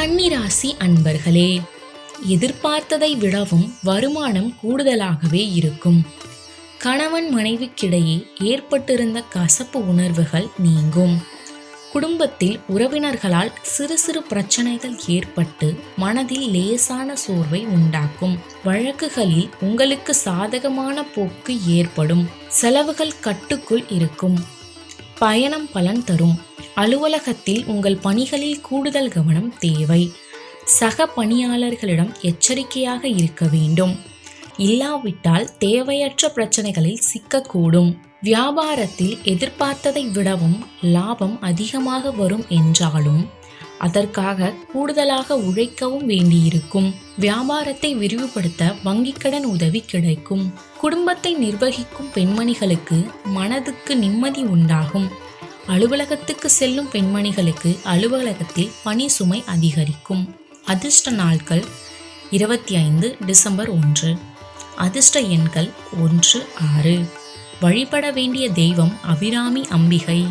கன்னிராசி அன்பர்களே, எதிர்பார்த்ததை விடவும் வருமானம் கூடுதலாகவே இருக்கும். கணவன் மனைவிக்கிடையே ஏற்பட்டிருந்த கசப்பு உணர்வுகள் நீங்கும். குடும்பத்தில் உறவினர்களால் சிறு சிறு பிரச்சனைகள் ஏற்பட்டு மனதில் லேசான சோர்வை உண்டாக்கும். வழக்குகளில் உங்களுக்கு சாதகமான போக்கு ஏற்படும். செலவுகள் கட்டுக்குள் இருக்கும். பயணம் பலன் தரும். அலுவலகத்தில் உங்கள் பணிகளில் கூடுதல் கவனம் தேவை. சக பணியாளர்களிடம் எச்சரிக்கையாக இருக்க வேண்டும். இல்லாவிட்டால் தேவையற்ற பிரச்சனைகளில் சிக்கக்கூடும். வியாபாரத்தில் எதிர்பார்த்ததை விடவும் லாபம் அதிகமாக வரும் என்றாலும் அதற்காக கூடுதலாக உழைக்கவும் வேண்டியிருக்கும். வியாபாரத்தை விரிவுபடுத்த வங்கிக் கடன் உதவி கிடைக்கும். குடும்பத்தை நிர்வகிக்கும் பெண்மணிகளுக்கு மனதுக்கு நிம்மதி உண்டாகும். அலுவலகத்துக்கு செல்லும் பெண்மணிகளுக்கு அலுவலகத்தில் பணி சுமை அதிகரிக்கும். அதிர்ஷ்ட நாட்கள் 25 டிசம்பர் 1. அதிர்ஷ்ட எண்கள் 1, 6. வழிபட வேண்டிய தெய்வம் அபிராமி அம்பிகை.